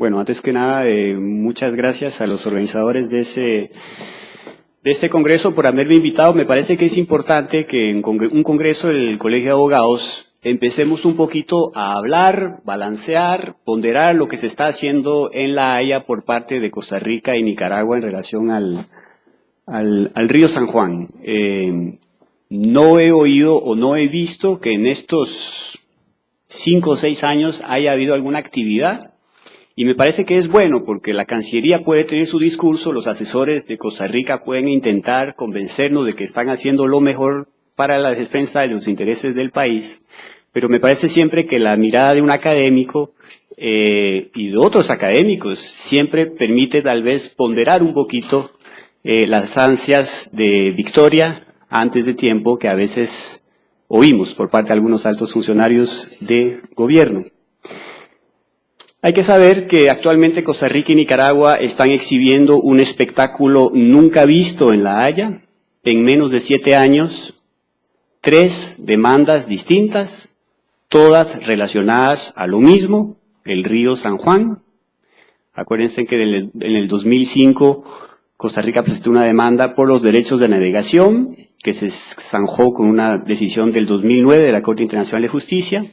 Bueno, antes que nada, muchas gracias a los organizadores de este congreso por haberme invitado. Me parece que es importante que en un congreso del Colegio de Abogados empecemos un poquito a hablar, balancear, ponderar lo que se está haciendo en La Haya por parte de Costa Rica y Nicaragua en relación al río San Juan. No he oído o no he visto que en estos 5 o 6 años haya habido alguna actividad. Y me parece que es bueno porque la Cancillería puede tener su discurso, los asesores de Costa Rica pueden intentar convencernos de que están haciendo lo mejor para la defensa de los intereses del país, pero me parece siempre que la mirada de un académico y de otros académicos siempre permite tal vez ponderar un poquito las ansias de victoria antes de tiempo que a veces oímos por parte de algunos altos funcionarios de gobierno. Hay que saber que actualmente Costa Rica y Nicaragua están exhibiendo un espectáculo nunca visto en La Haya. En menos de 7 años, 3 demandas distintas, todas relacionadas a lo mismo, el río San Juan. Acuérdense que en el 2005 Costa Rica presentó una demanda por los derechos de navegación, que se zanjó con una decisión del 2009 de la Corte Internacional de Justicia,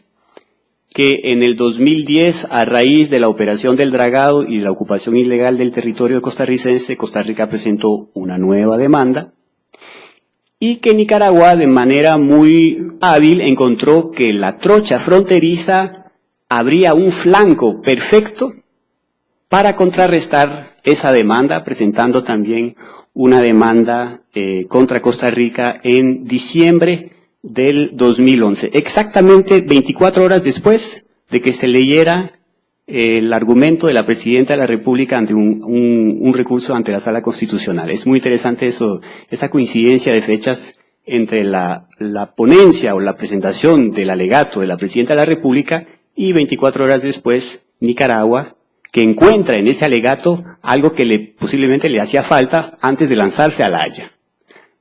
que en el 2010, a raíz de la operación del dragado y de la ocupación ilegal del territorio costarricense, Costa Rica presentó una nueva demanda, y que Nicaragua, de manera muy hábil, encontró que la trocha fronteriza abría un flanco perfecto para contrarrestar esa demanda, presentando también una demanda contra Costa Rica en diciembre del 2011, exactamente 24 horas después de que se leyera el argumento de la Presidenta de la República ante un recurso ante la Sala Constitucional. Es muy interesante eso, esa coincidencia de fechas entre la ponencia o la presentación del alegato de la Presidenta de la República y 24 horas después Nicaragua, que encuentra en ese alegato algo que posiblemente le hacía falta antes de lanzarse a La Haya.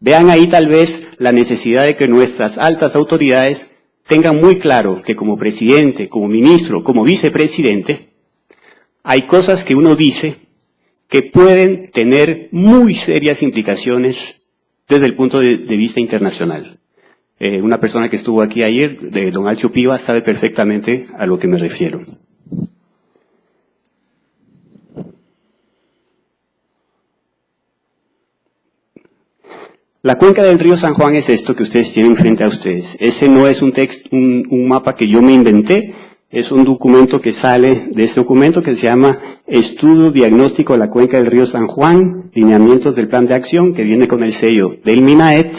Vean ahí tal vez la necesidad de que nuestras altas autoridades tengan muy claro que como presidente, como ministro, como vicepresidente, hay cosas que uno dice que pueden tener muy serias implicaciones desde el punto de vista internacional. Una persona que estuvo aquí ayer, de don Alcio Piva, sabe perfectamente a lo que me refiero. La cuenca del río San Juan es esto que ustedes tienen frente a ustedes. Ese no es un mapa que yo me inventé, es un documento que sale de este documento que se llama Estudio Diagnóstico de la Cuenca del río San Juan, lineamientos del plan de acción, que viene con el sello del MINAET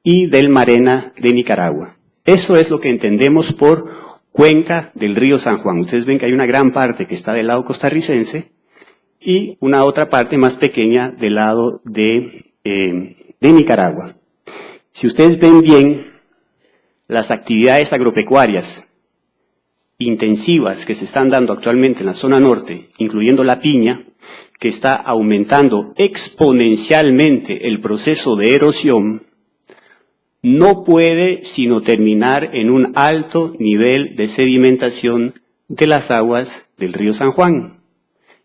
y del Marena de Nicaragua. Eso es lo que entendemos por cuenca del río San Juan. Ustedes ven que hay una gran parte que está del lado costarricense y una otra parte más pequeña del lado de Nicaragua. Si ustedes ven bien, las actividades agropecuarias intensivas que se están dando actualmente en la zona norte, incluyendo la piña, que está aumentando exponencialmente el proceso de erosión, no puede sino terminar en un alto nivel de sedimentación de las aguas del río San Juan.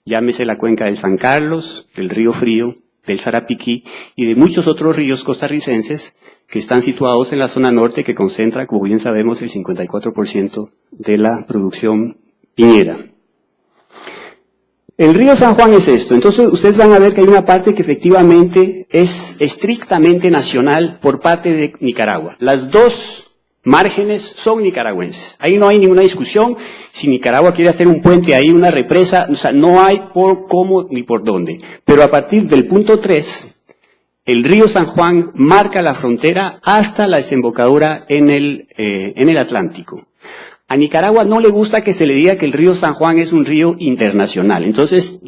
Llámese la cuenca del San Carlos, del río Frío, del Sarapiquí y de muchos otros ríos costarricenses que están situados en la zona norte que concentra, como bien sabemos, el 54% de la producción piñera. El río San Juan es esto. Entonces ustedes van a ver que hay una parte que efectivamente es estrictamente nacional por parte de Nicaragua. Las dos márgenes son nicaragüenses. Ahí no hay ninguna discusión. Si Nicaragua quiere hacer un puente ahí, una represa, o sea, no hay por cómo ni por dónde. Pero a partir del punto 3, el río San Juan marca la frontera hasta la desembocadura en el Atlántico. A Nicaragua no le gusta que se le diga que el río San Juan es un río internacional. Entonces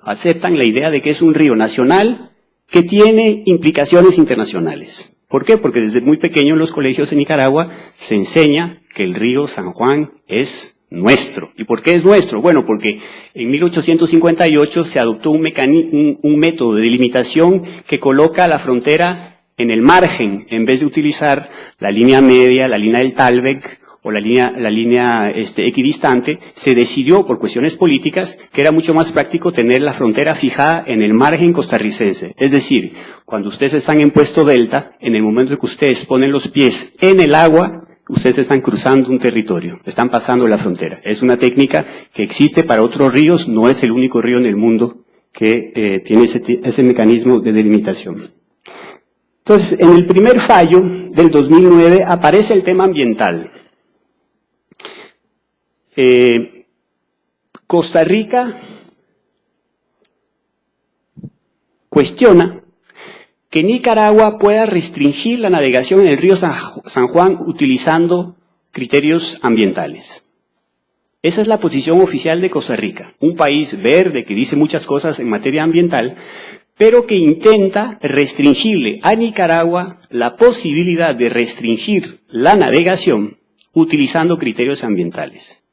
aceptan la idea de que es un río nacional que tiene implicaciones internacionales. ¿Por qué? Porque desde muy pequeño en los colegios en Nicaragua se enseña que el río San Juan es nuestro. ¿Y por qué es nuestro? Bueno, porque en 1858 se adoptó un método de delimitación que coloca la frontera en el margen, en vez de utilizar la línea media, la línea del Talbec o la línea equidistante, se decidió por cuestiones políticas que era mucho más práctico tener la frontera fijada en el margen costarricense. Es decir, cuando ustedes están en puesto delta, en el momento en que ustedes ponen los pies en el agua, ustedes están cruzando un territorio, están pasando la frontera. Es una técnica que existe para otros ríos, no es el único río en el mundo que tiene ese mecanismo de delimitación. Entonces, en el primer fallo del 2009 aparece el tema ambiental. Costa Rica cuestiona que Nicaragua pueda restringir la navegación en el río San Juan utilizando criterios ambientales. Esa es la posición oficial de Costa Rica, un país verde que dice muchas cosas en materia ambiental, pero que intenta restringirle a Nicaragua la posibilidad de restringir la navegación utilizando criterios ambientales.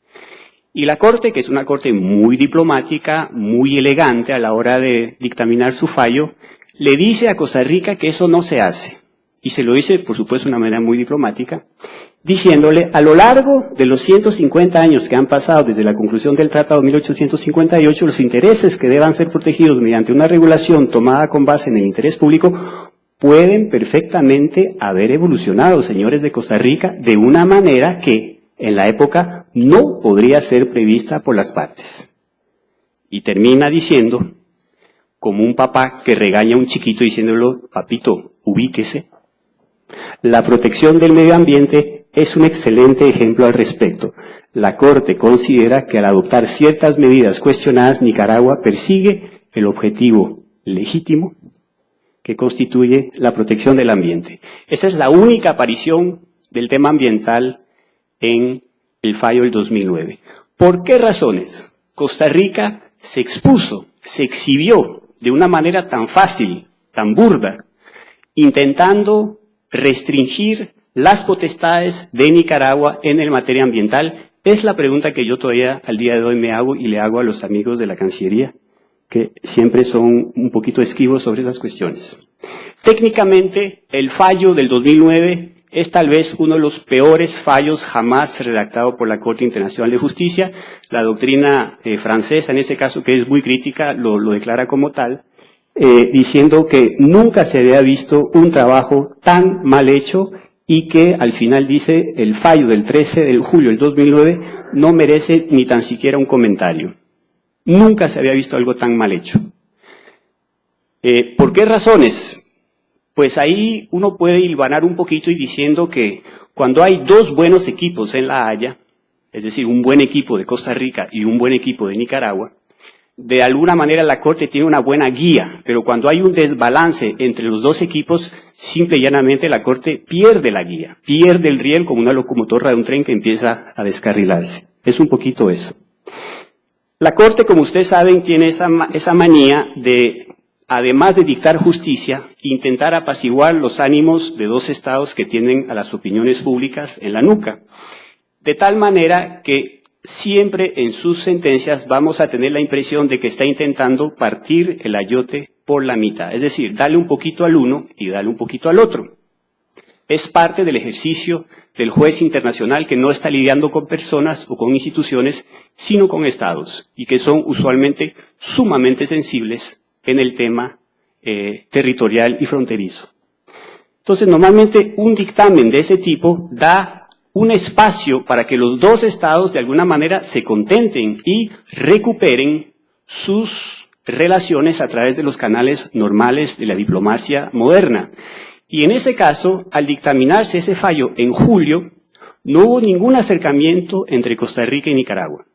Y la Corte, que es una Corte muy diplomática, muy elegante a la hora de dictaminar su fallo, le dice a Costa Rica que eso no se hace. Y se lo dice, por supuesto, de una manera muy diplomática, diciéndole, a lo largo de los 150 años que han pasado desde la conclusión del Tratado de 1858, los intereses que deban ser protegidos mediante una regulación tomada con base en el interés público pueden perfectamente haber evolucionado, señores de Costa Rica, de una manera que en la época no podría ser prevista por las partes. Y termina diciendo, como un papá que regaña a un chiquito diciéndole, papito, ubíquese, la protección del medio ambiente es un excelente ejemplo al respecto. La Corte considera que al adoptar ciertas medidas cuestionadas, Nicaragua persigue el objetivo legítimo que constituye la protección del ambiente. Esa es la única aparición del tema ambiental en el fallo del 2009. ¿Por qué razones? Costa Rica se expuso, se exhibió de una manera tan fácil, tan burda, intentando restringir las potestades de Nicaragua en el materia ambiental. Es la pregunta que yo todavía al día de hoy me hago y le hago a los amigos de la Cancillería, que siempre son un poquito esquivos sobre esas cuestiones. Técnicamente, el fallo del 2009 es tal vez uno de los peores fallos jamás redactado por la Corte Internacional de Justicia. La doctrina francesa, en ese caso, que es muy crítica, lo declara como tal, diciendo que nunca se había visto un trabajo tan mal hecho y que al final dice el fallo del 13 de julio del 2009 no merece ni tan siquiera un comentario. Nunca se había visto algo tan mal hecho. ¿Por qué razones? Pues ahí uno puede hilvanar un poquito y diciendo que cuando hay dos buenos equipos en La Haya, es decir, un buen equipo de Costa Rica y un buen equipo de Nicaragua, de alguna manera la Corte tiene una buena guía, pero cuando hay un desbalance entre los dos equipos, simple y llanamente la Corte pierde la guía, pierde el riel como una locomotora de un tren que empieza a descarrilarse. Es un poquito eso. La Corte, como ustedes saben, tiene esa manía de, además de dictar justicia, intentar apaciguar los ánimos de dos estados que tienen a las opiniones públicas en la nuca. De tal manera que siempre en sus sentencias vamos a tener la impresión de que está intentando partir el ayote por la mitad. Es decir, darle un poquito al uno y darle un poquito al otro. Es parte del ejercicio del juez internacional que no está lidiando con personas o con instituciones, sino con estados, y que son usualmente sumamente sensibles en el tema territorial y fronterizo. Entonces, normalmente un dictamen de ese tipo da un espacio para que los dos estados de alguna manera se contenten y recuperen sus relaciones a través de los canales normales de la diplomacia moderna. Y en ese caso, al dictaminarse ese fallo en julio, no hubo ningún acercamiento entre Costa Rica y Nicaragua.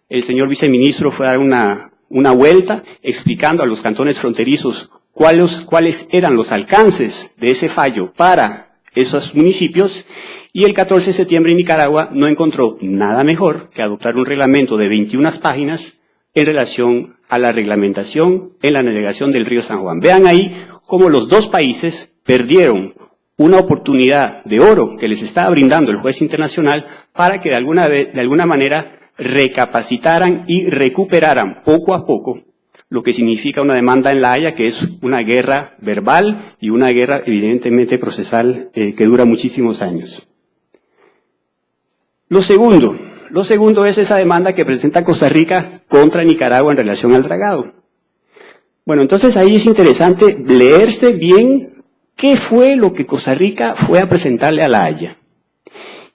El señor viceministro fue a dar una vuelta explicando a los cantones fronterizos cuáles eran los alcances de ese fallo para esos municipios, y el 14 de septiembre Nicaragua no encontró nada mejor que adoptar un reglamento de 21 páginas en relación a la reglamentación en la navegación del río San Juan. Vean ahí cómo los dos países perdieron una oportunidad de oro que les estaba brindando el juez internacional para que de alguna manera recapacitaran y recuperaran poco a poco lo que significa una demanda en La Haya, que es una guerra verbal y una guerra, evidentemente, procesal, que dura muchísimos años. Lo segundo es esa demanda que presenta Costa Rica contra Nicaragua en relación al dragado. Bueno, entonces ahí es interesante leerse bien qué fue lo que Costa Rica fue a presentarle a La Haya.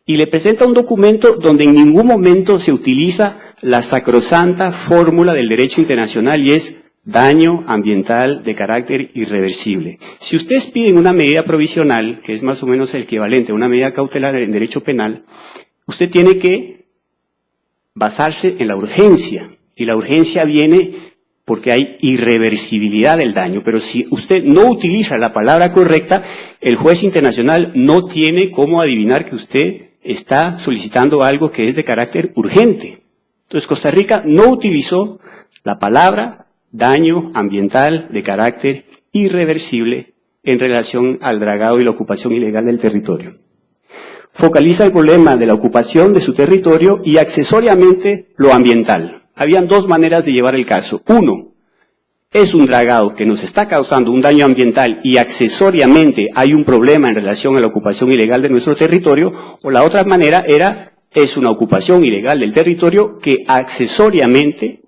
Y le presenta un documento donde en ningún momento se utiliza la sacrosanta fórmula del derecho internacional y es daño ambiental de carácter irreversible. Si ustedes piden una medida provisional, que es más o menos el equivalente a una medida cautelar en derecho penal, usted tiene que basarse en la urgencia. Y la urgencia viene porque hay irreversibilidad del daño. Pero si usted no utiliza la palabra correcta, el juez internacional no tiene cómo adivinar que usted está solicitando algo que es de carácter urgente. Entonces Costa Rica no utilizó la palabra daño ambiental de carácter irreversible en relación al dragado y la ocupación ilegal del territorio. Focaliza el problema de la ocupación de su territorio y accesoriamente lo ambiental. Habían dos maneras de llevar el caso. Uno, es un dragado que nos está causando un daño ambiental y accesoriamente hay un problema en relación a la ocupación ilegal de nuestro territorio, o la otra manera es una ocupación ilegal del territorio que accesoriamente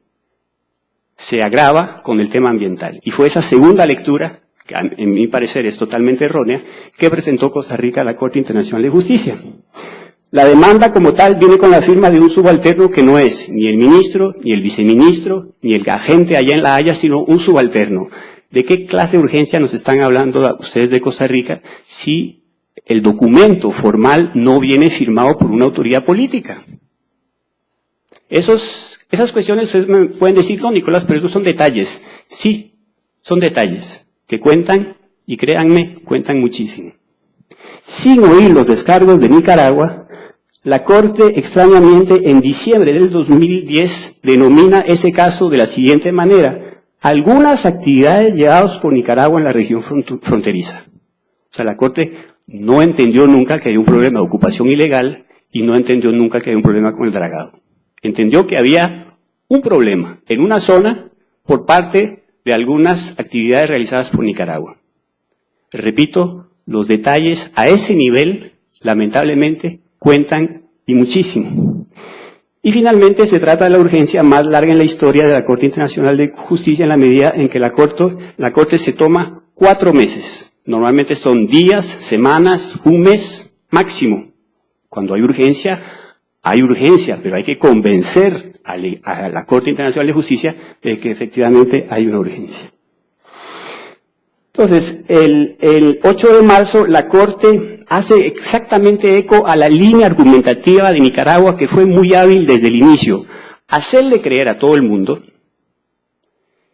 se agrava con el tema ambiental. Y fue esa segunda lectura, que en mi parecer es totalmente errónea, que presentó Costa Rica a la Corte Internacional de Justicia. La demanda como tal viene con la firma de un subalterno que no es ni el ministro, ni el viceministro, ni el agente allá en La Haya, sino un subalterno. ¿De qué clase de urgencia nos están hablando ustedes de Costa Rica si el documento formal no viene firmado por una autoridad política? Esas cuestiones ustedes me pueden decir, no, Nicolás, pero esos son detalles. Sí, son detalles que cuentan, y créanme, cuentan muchísimo. Sin oír los descargos de Nicaragua, la Corte, extrañamente, en diciembre del 2010, denomina ese caso de la siguiente manera: algunas actividades llevadas por Nicaragua en la región fronteriza. O sea, la Corte no entendió nunca que hay un problema de ocupación ilegal y no entendió nunca que hay un problema con el dragado. Entendió que había un problema en una zona por parte de algunas actividades realizadas por Nicaragua. Repito, los detalles a ese nivel, lamentablemente, cuentan y muchísimo. Y finalmente se trata de la urgencia más larga en la historia de la Corte Internacional de Justicia, en la medida en que la Corte se toma 4 meses. Normalmente son días, semanas, un mes máximo. Cuando hay urgencia, pero hay que convencer a la Corte Internacional de Justicia de que efectivamente hay una urgencia. Entonces, el 8 de marzo la Corte hace exactamente eco a la línea argumentativa de Nicaragua, que fue muy hábil desde el inicio. Hacerle creer a todo el mundo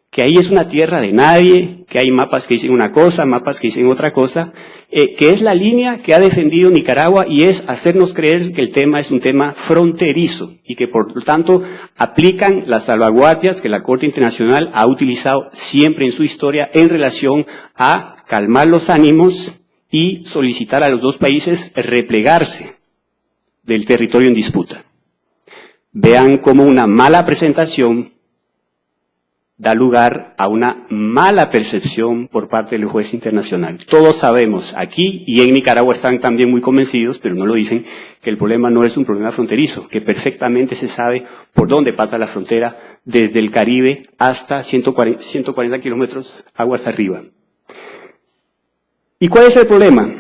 que ahí es una tierra de nadie, que hay mapas que dicen una cosa, mapas que dicen otra cosa, que es la línea que ha defendido Nicaragua, y es hacernos creer que el tema es un tema fronterizo y que por lo tanto aplican las salvaguardias que la Corte Internacional ha utilizado siempre en su historia en relación a calmar los ánimos y solicitar a los dos países replegarse del territorio en disputa. Vean cómo una mala presentación da lugar a una mala percepción por parte del juez internacional. Todos sabemos, aquí y en Nicaragua están también muy convencidos, pero no lo dicen, que el problema no es un problema fronterizo, que perfectamente se sabe por dónde pasa la frontera desde el Caribe hasta 140 kilómetros aguas arriba. ¿Y cuál es el problema?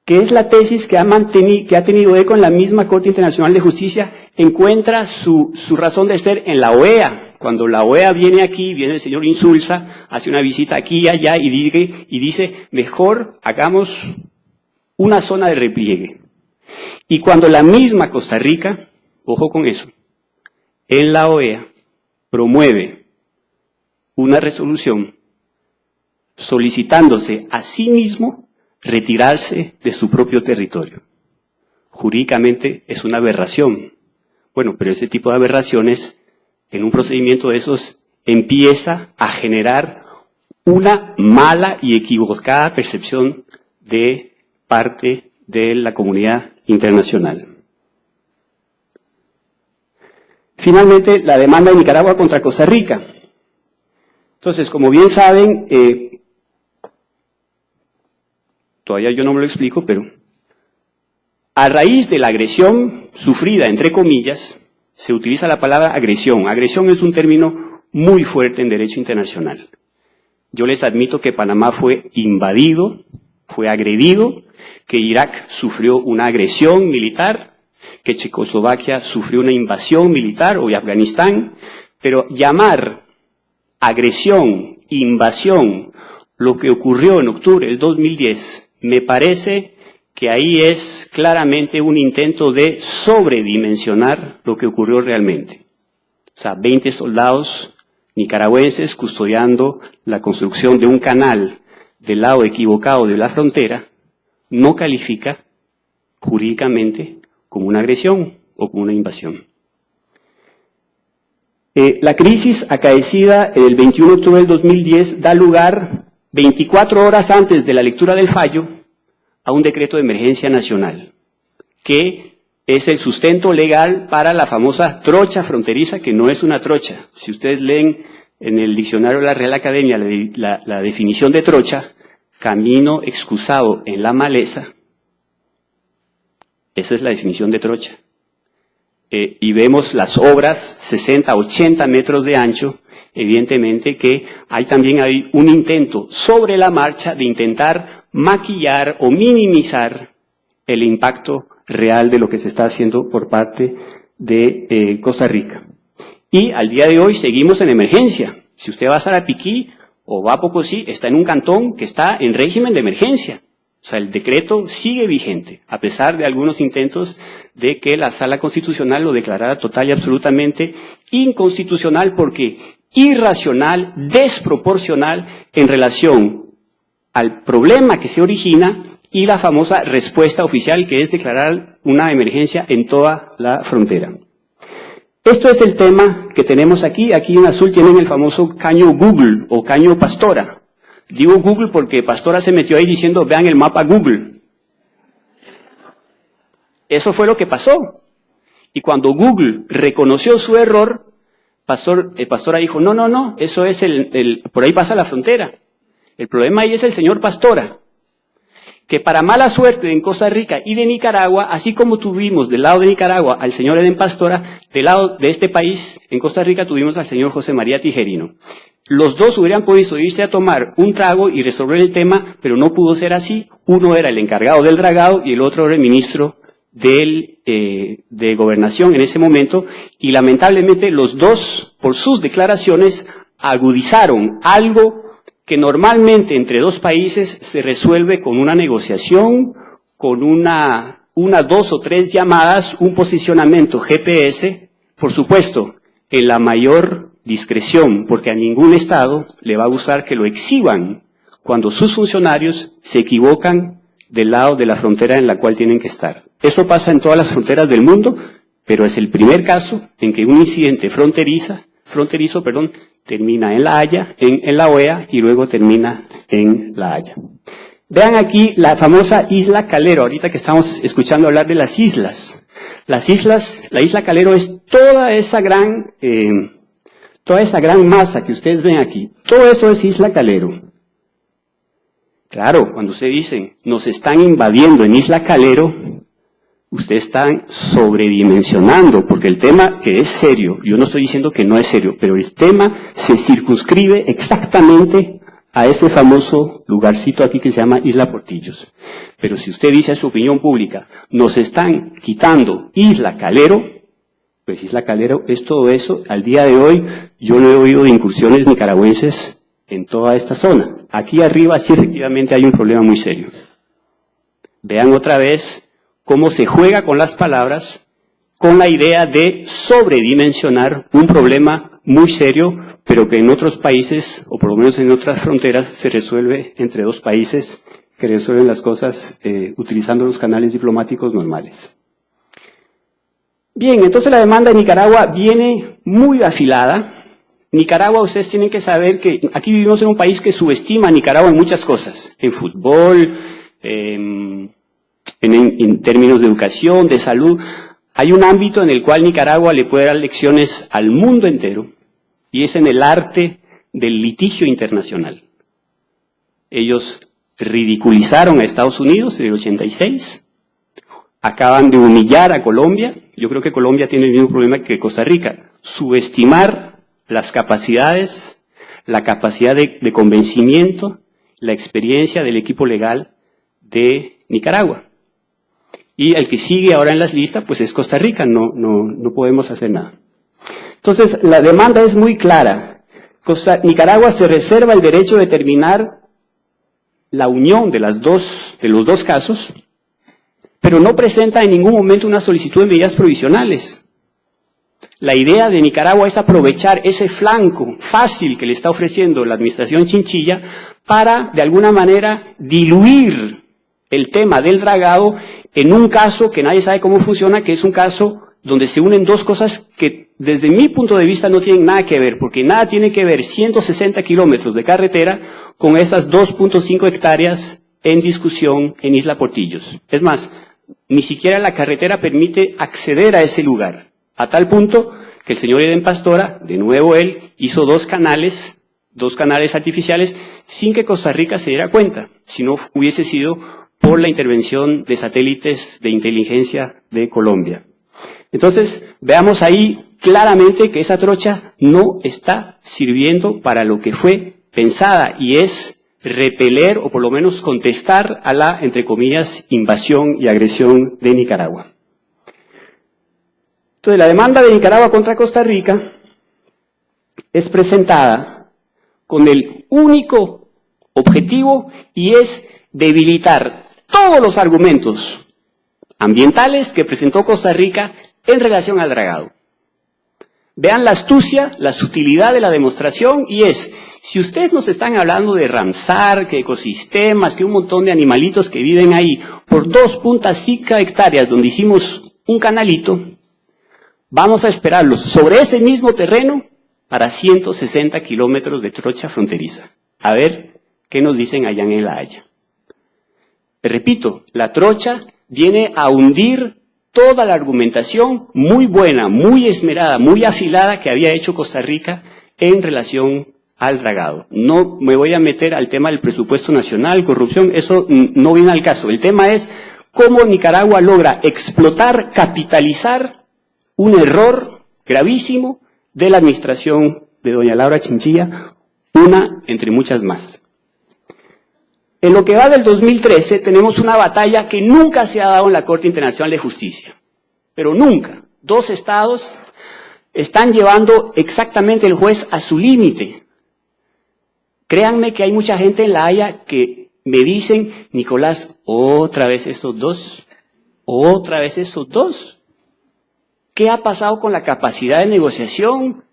Que es la tesis que ha tenido eco en la misma Corte Internacional de Justicia, encuentra su razón de ser en la OEA. Cuando la OEA viene aquí, viene el señor Insulza, hace una visita aquí y allá y dice, mejor hagamos una zona de repliegue. Y cuando la misma Costa Rica, ojo con eso, en la OEA promueve una resolución solicitándose a sí mismo retirarse de su propio territorio. Jurídicamente es una aberración. Bueno, pero ese tipo de aberraciones, en un procedimiento de esos, empieza a generar una mala y equivocada percepción de parte de la comunidad internacional. Finalmente, la demanda de Nicaragua contra Costa Rica. Entonces, como bien saben, todavía yo no me lo explico, pero A raíz de la agresión sufrida, entre comillas, se utiliza la palabra agresión. Agresión es un término muy fuerte en derecho internacional. Yo les admito que Panamá fue invadido, fue agredido, que Irak sufrió una agresión militar, que Checoslovaquia sufrió una invasión militar, o Afganistán, pero llamar agresión, invasión, lo que ocurrió en octubre del 2010, me parece que ahí es claramente un intento de sobredimensionar lo que ocurrió realmente. O sea, 20 soldados nicaragüenses custodiando la construcción de un canal del lado equivocado de la frontera, no califica jurídicamente como una agresión o como una invasión. La crisis acaecida el 21 de octubre del 2010 da lugar 24 horas antes de la lectura del fallo a un decreto de emergencia nacional, que es el sustento legal para la famosa trocha fronteriza, que no es una trocha. Si ustedes leen en el diccionario de la Real Academia la definición de trocha, camino excusado en la maleza, esa es la definición de trocha. Y vemos las obras, 60, 80 metros de ancho, evidentemente que también hay un intento sobre la marcha de intentar maquillar o minimizar el impacto real de lo que se está haciendo por parte de Costa Rica. Y al día de hoy seguimos en emergencia. Si usted va a Sarapiquí o va a Pocosí, está en un cantón que está en régimen de emergencia. O sea, el decreto sigue vigente, a pesar de algunos intentos de que la Sala Constitucional lo declarara total y absolutamente inconstitucional, porque irracional, desproporcional en relación al problema que se origina y la famosa respuesta oficial, que es declarar una emergencia en toda la frontera. Esto es el tema que tenemos aquí. Aquí en azul tienen el famoso caño Google o caño Pastora. Digo Google porque Pastora se metió ahí diciendo, vean el mapa Google. Eso fue lo que pasó. Y cuando Google reconoció su error, Pastora dijo, no, eso es por ahí pasa la frontera. El problema ahí es el señor Pastora, que para mala suerte en Costa Rica y de Nicaragua, así como tuvimos del lado de Nicaragua al señor Eden Pastora, del lado de este país, en Costa Rica, tuvimos al señor José María Tijerino. Los dos hubieran podido irse a tomar un trago y resolver el tema, pero no pudo ser así. Uno era el encargado del dragado y el otro era el ministro de Gobernación en ese momento, y lamentablemente los dos, por sus declaraciones, agudizaron algo que normalmente entre dos países se resuelve con una negociación, con una 2 o 3 llamadas, un posicionamiento GPS, por supuesto, en la mayor discreción, porque a ningún Estado le va a gustar que lo exhiban cuando sus funcionarios se equivocan del lado de la frontera en la cual tienen que estar. Eso pasa en todas las fronteras del mundo, pero es el primer caso en que un incidente fronterizo, termina en La Haya, en la OEA, y luego termina en La Haya. Vean aquí la famosa Isla Calero, ahorita que estamos escuchando hablar de las islas. La Isla Calero es toda esa gran masa que ustedes ven aquí. Todo eso es Isla Calero. Claro, cuando ustedes dicen, nos están invadiendo en Isla Calero, ustedes están sobredimensionando, porque el tema que es serio, yo no estoy diciendo que no es serio, pero el tema se circunscribe exactamente a ese famoso lugarcito aquí que se llama Isla Portillos. Pero si usted dice a su opinión pública, nos están quitando Isla Calero, pues Isla Calero es todo eso. Al día de hoy, yo no he oído de incursiones nicaragüenses en toda esta zona. Aquí arriba sí efectivamente hay un problema muy serio. Vean otra vez cómo se juega con las palabras, con la idea de sobredimensionar un problema muy serio, pero que en otros países, o por lo menos en otras fronteras, se resuelve entre dos países que resuelven las cosas utilizando los canales diplomáticos normales. Bien, entonces la demanda de Nicaragua viene muy afilada. Nicaragua, ustedes tienen que saber que aquí vivimos en un país que subestima a Nicaragua en muchas cosas, en fútbol, en términos de educación, de salud. Hay un ámbito en el cual Nicaragua le puede dar lecciones al mundo entero, y es en el arte del litigio internacional. Ellos ridiculizaron a Estados Unidos en el 86, acaban de humillar a Colombia. Yo creo que Colombia tiene el mismo problema que Costa Rica. Subestimar las capacidades, la capacidad de convencimiento, la experiencia del equipo legal de Nicaragua. Y el que sigue ahora en las listas, pues es Costa Rica, no podemos hacer nada. Entonces, la demanda es muy clara. Nicaragua se reserva el derecho de determinar la unión de los dos casos, pero no presenta en ningún momento una solicitud de medidas provisionales. La idea de Nicaragua es aprovechar ese flanco fácil que le está ofreciendo la administración Chinchilla para, de alguna manera, diluir el tema del dragado en un caso que nadie sabe cómo funciona, que es un caso donde se unen dos cosas que desde mi punto de vista no tienen nada que ver, porque nada tiene que ver 160 kilómetros de carretera con esas 2.5 hectáreas en discusión en Isla Portillos. Es más, ni siquiera la carretera permite acceder a ese lugar, a tal punto que el señor Eden Pastora, de nuevo él, hizo dos canales artificiales sin que Costa Rica se diera cuenta, si no hubiese sido por la intervención de satélites de inteligencia de Colombia. Entonces, veamos ahí claramente que esa trocha no está sirviendo para lo que fue pensada, y es repeler o por lo menos contestar a la, entre comillas, invasión y agresión de Nicaragua. Entonces, la demanda de Nicaragua contra Costa Rica es presentada con el único objetivo, y es debilitar todos los argumentos ambientales que presentó Costa Rica en relación al dragado. Vean la astucia, la sutilidad de la demostración, y es, si ustedes nos están hablando de Ramsar, que ecosistemas, que un montón de animalitos que viven ahí, por 2.5 hectáreas donde hicimos un canalito, vamos a esperarlos sobre ese mismo terreno para 160 kilómetros de trocha fronteriza. A ver qué nos dicen allá en La Haya. Repito, la trocha viene a hundir toda la argumentación muy buena, muy esmerada, muy afilada que había hecho Costa Rica en relación al dragado. No me voy a meter al tema del presupuesto nacional, corrupción, eso no viene al caso. El tema es cómo Nicaragua logra explotar, capitalizar un error gravísimo de la administración de doña Laura Chinchilla, una entre muchas más. En lo que va del 2013 tenemos una batalla que nunca se ha dado en la Corte Internacional de Justicia, pero nunca. Dos estados están llevando exactamente el juez a su límite. Créanme que hay mucha gente en La Haya que me dicen, Nicolás, otra vez estos dos. ¿Qué ha pasado con la capacidad de negociación?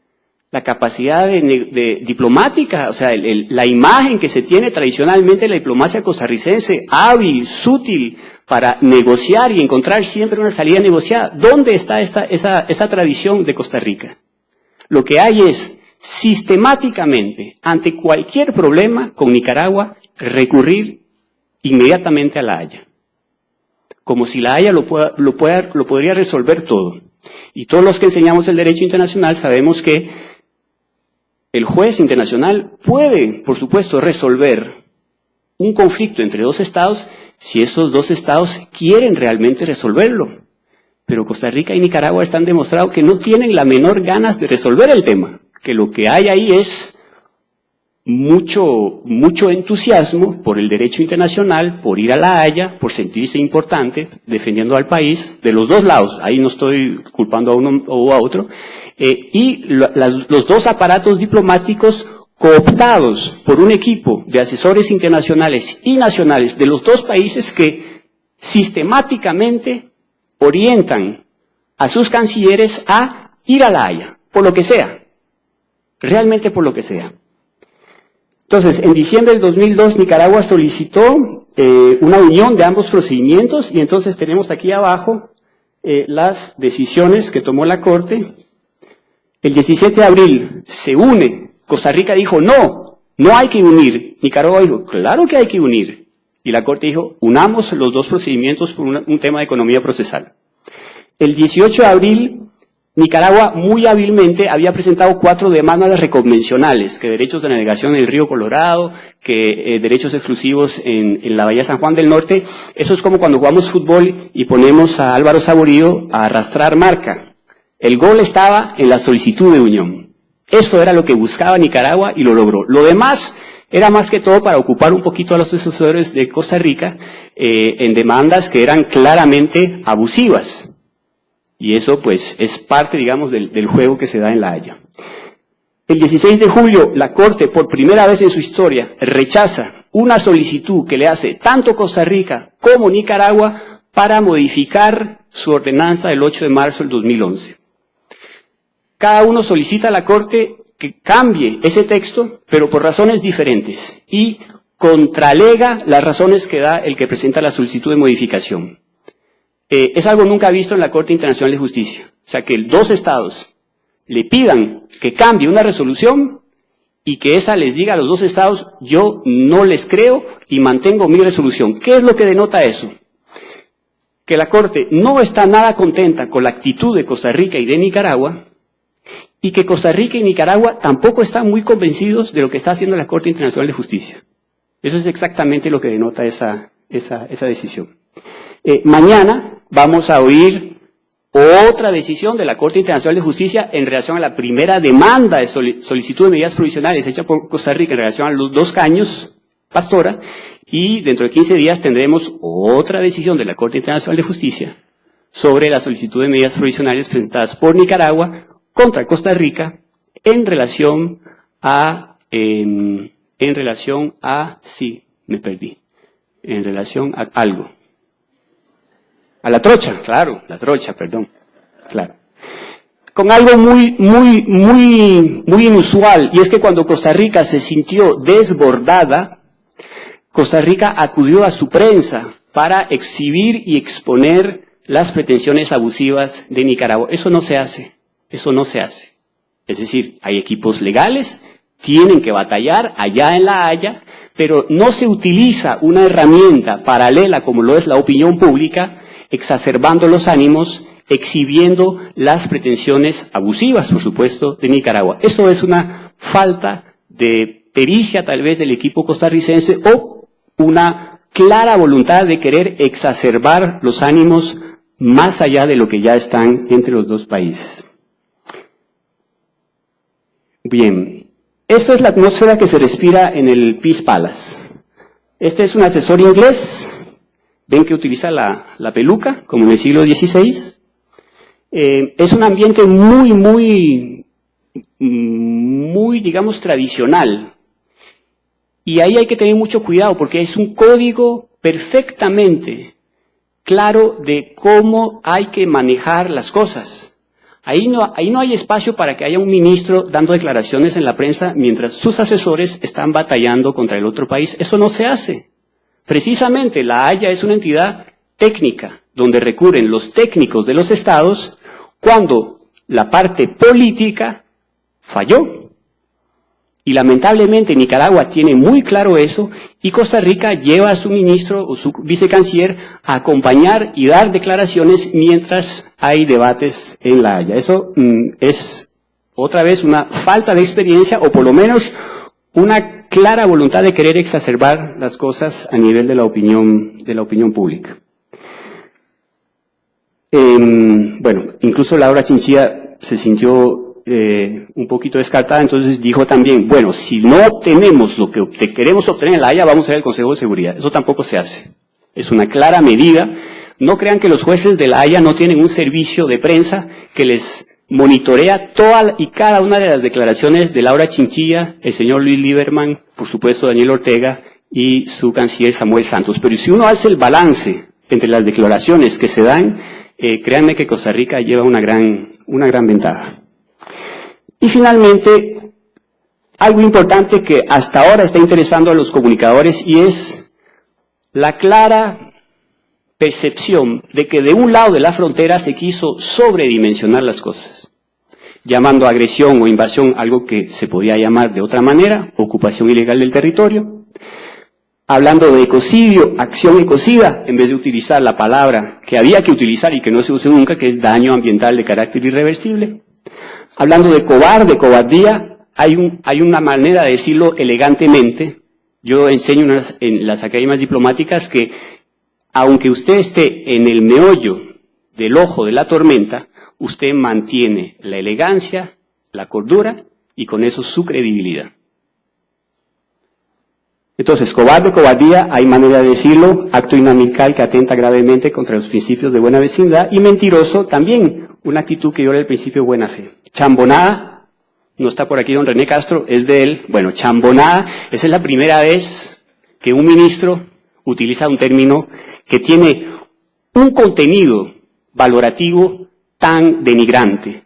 La capacidad de diplomática, o sea, la imagen que se tiene tradicionalmente de la diplomacia costarricense, hábil, sutil, para negociar y encontrar siempre una salida negociada. ¿Dónde está esa tradición de Costa Rica? Lo que hay es, sistemáticamente, ante cualquier problema con Nicaragua, recurrir inmediatamente a La Haya. Como si La Haya lo podría resolver todo. Y todos los que enseñamos el derecho internacional sabemos que el juez internacional puede, por supuesto, resolver un conflicto entre dos estados si esos dos estados quieren realmente resolverlo. Pero Costa Rica y Nicaragua están demostrado que no tienen la menor ganas de resolver el tema, que lo que hay ahí es mucho entusiasmo por el derecho internacional, por ir a La Haya, por sentirse importante, defendiendo al país, de los dos lados, ahí no estoy culpando a uno o a otro, y los dos aparatos diplomáticos cooptados por un equipo de asesores internacionales y nacionales de los dos países que sistemáticamente orientan a sus cancilleres a ir a La Haya, por lo que sea, realmente por lo que sea. Entonces, en diciembre del 2002, Nicaragua solicitó una unión de ambos procedimientos, y entonces tenemos aquí abajo las decisiones que tomó la Corte. El 17 de abril se une. Costa Rica dijo, no hay que unir. Nicaragua dijo, claro que hay que unir. Y la Corte dijo, unamos los dos procedimientos por un tema de economía procesal. El 18 de abril, Nicaragua muy hábilmente había presentado 4 demandas reconvencionales, que derechos de navegación en el río Colorado, que derechos exclusivos en la Bahía San Juan del Norte. Eso es como cuando jugamos fútbol y ponemos a Álvaro Saborío a arrastrar marca. El gol estaba en la solicitud de unión. Eso era lo que buscaba Nicaragua y lo logró. Lo demás era más que todo para ocupar un poquito a los asesores de Costa Rica en demandas que eran claramente abusivas. Y eso, pues, es parte, digamos, del juego que se da en La Haya. El 16 de julio, la Corte, por primera vez en su historia, rechaza una solicitud que le hace tanto Costa Rica como Nicaragua para modificar su ordenanza del 8 de marzo del 2011. Cada uno solicita a la Corte que cambie ese texto, pero por razones diferentes, y contralega las razones que da el que presenta la solicitud de modificación. Es algo nunca visto en la Corte Internacional de Justicia. O sea, que 2 estados le pidan que cambie una resolución y que esa les diga a los 2 estados, yo no les creo y mantengo mi resolución. ¿Qué es lo que denota eso? Que la Corte no está nada contenta con la actitud de Costa Rica y de Nicaragua, y que Costa Rica y Nicaragua tampoco están muy convencidos de lo que está haciendo la Corte Internacional de Justicia. Eso es exactamente lo que denota esa decisión. Mañana vamos a oír otra decisión de la Corte Internacional de Justicia en relación a la primera demanda de solicitud de medidas provisionales hecha por Costa Rica en relación a los 2 caños Pastora, y dentro de 15 días tendremos otra decisión de la Corte Internacional de Justicia sobre la solicitud de medidas provisionales presentadas por Nicaragua contra Costa Rica en relación a algo. A la trocha, claro, claro. Con algo muy inusual, y es que cuando Costa Rica se sintió desbordada, Costa Rica acudió a su prensa para exhibir y exponer las pretensiones abusivas de Nicaragua. Eso no se hace. Es decir, hay equipos legales, tienen que batallar allá en La Haya, pero no se utiliza una herramienta paralela como lo es la opinión pública, exacerbando los ánimos, exhibiendo las pretensiones abusivas, por supuesto, de Nicaragua. Eso es una falta de pericia tal vez del equipo costarricense o una clara voluntad de querer exacerbar los ánimos más allá de lo que ya están entre los 2 países. Bien, esta es la atmósfera que se respira en el Peace Palace. Este es un asesor inglés. Ven que utiliza la peluca, como en el siglo XVI. Es un ambiente muy, digamos, tradicional. Y ahí hay que tener mucho cuidado, porque es un código perfectamente claro de cómo hay que manejar las cosas. Ahí no hay espacio para que haya un ministro dando declaraciones en la prensa mientras sus asesores están batallando contra el otro país. Eso no se hace. Precisamente La Haya es una entidad técnica, donde recurren los técnicos de los estados cuando la parte política falló. Y lamentablemente Nicaragua tiene muy claro eso, y Costa Rica lleva a su ministro o su vicecanciller a acompañar y dar declaraciones mientras hay debates en La Haya. Eso es otra vez una falta de experiencia, o por lo menos una clara voluntad de querer exacerbar las cosas a nivel de la opinión pública. Bueno, incluso Laura Chinchilla se sintió un poquito descartada, entonces dijo también, bueno, si no obtenemos lo que queremos obtener en La Haya, vamos a ir al Consejo de Seguridad. Eso tampoco se hace. Es una clara medida. No crean que los jueces de La Haya no tienen un servicio de prensa que les monitorea toda y cada una de las declaraciones de Laura Chinchilla, el señor Luis Lieberman, por supuesto Daniel Ortega y su canciller Samuel Santos. Pero si uno hace el balance entre las declaraciones que se dan, créanme que Costa Rica lleva una gran ventaja. Y finalmente, algo importante que hasta ahora está interesando a los comunicadores, y es la clara percepción de que de un lado de la frontera se quiso sobredimensionar las cosas, llamando agresión o invasión algo que se podía llamar de otra manera, ocupación ilegal del territorio. hablando de ecocidio, acción ecocida, en vez de utilizar la palabra que había que utilizar y que no se use nunca, que es daño ambiental de carácter irreversible. Hablando de cobarde, cobardía, hay una manera de decirlo elegantemente. Yo enseño en las academias diplomáticas que, aunque usted esté en el meollo del ojo de la tormenta, usted mantiene la elegancia, la cordura y con eso su credibilidad. Entonces, cobarde, cobardía, hay manera de decirlo, acto inamical que atenta gravemente contra los principios de buena vecindad, y mentiroso también, una actitud que viola el principio de buena fe. Chambonada, no está por aquí don René Castro, es de él. Bueno, chambonada, esa es la primera vez que un ministro utiliza un término que tiene un contenido valorativo tan denigrante.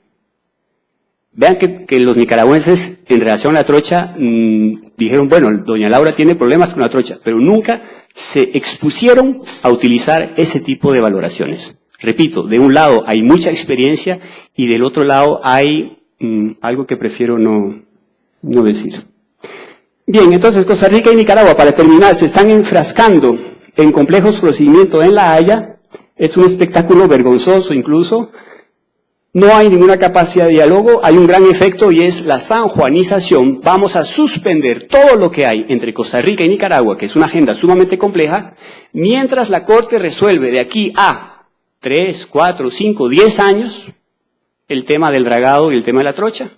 Vean que los nicaragüenses, en relación a la trocha, dijeron, bueno, doña Laura tiene problemas con la trocha, pero nunca se expusieron a utilizar ese tipo de valoraciones. Repito, de un lado hay mucha experiencia y del otro lado hay algo que prefiero no decir. Bien, entonces Costa Rica y Nicaragua, para terminar, se están enfrascando en complejos procedimientos en La Haya. Es un espectáculo vergonzoso incluso. No hay ninguna capacidad de diálogo, hay un gran efecto y es la sanjuanización. Vamos a suspender todo lo que hay entre Costa Rica y Nicaragua, que es una agenda sumamente compleja, mientras la Corte resuelve de aquí a 3, 4, 5, 10 años el tema del dragado y el tema de la trocha.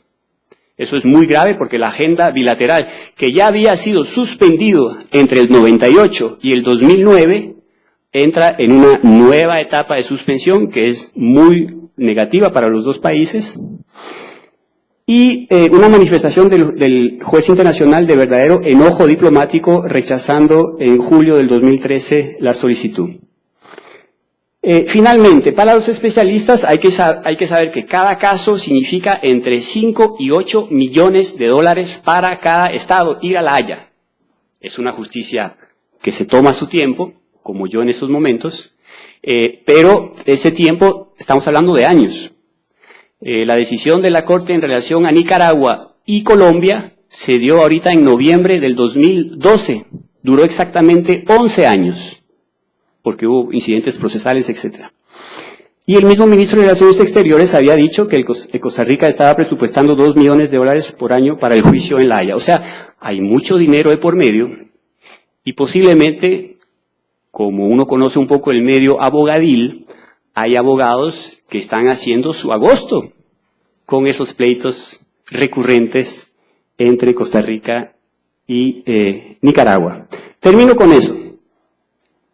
Eso es muy grave porque la agenda bilateral, que ya había sido suspendido entre el 98 y el 2009, entra en una nueva etapa de suspensión que es muy negativa para los dos países, y una manifestación del juez internacional de verdadero enojo diplomático rechazando en julio del 2013 la solicitud. Finalmente, para los especialistas hay que saber que cada caso significa entre 5 y 8 millones de dólares para cada estado ir a La Haya. Es una justicia que se toma su tiempo, como yo en estos momentos, pero ese tiempo estamos hablando de años. La decisión de la Corte en relación a Nicaragua y Colombia se dio ahorita en noviembre del 2012. Duró exactamente 11 años, porque hubo incidentes procesales, etc. Y el mismo ministro de Relaciones Exteriores había dicho que Costa Rica estaba presupuestando 2 millones de dólares por año para el juicio en La Haya. O sea, hay mucho dinero de por medio y posiblemente, como uno conoce un poco el medio abogadil, hay abogados que están haciendo su agosto con esos pleitos recurrentes entre Costa Rica y Nicaragua. Termino con eso.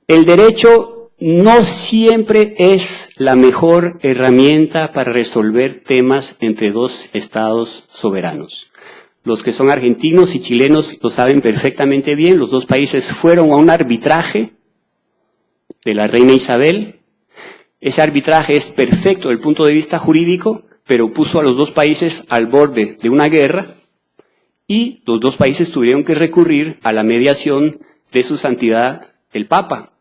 El derecho no siempre es la mejor herramienta para resolver temas entre dos estados soberanos. Los que son argentinos y chilenos lo saben perfectamente bien. Los dos países fueron a un arbitraje de la reina Isabel. Ese arbitraje es perfecto desde el punto de vista jurídico, pero puso a los dos países al borde de una guerra y los dos países tuvieron que recurrir a la mediación de su santidad el Papa.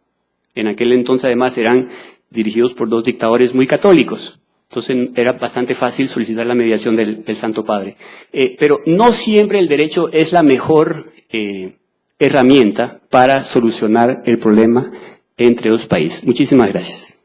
En aquel entonces además eran dirigidos por dos dictadores muy católicos. Entonces era bastante fácil solicitar la mediación del Santo Padre. Pero no siempre el derecho es la mejor herramienta para solucionar el problema entre dos países. Muchísimas gracias.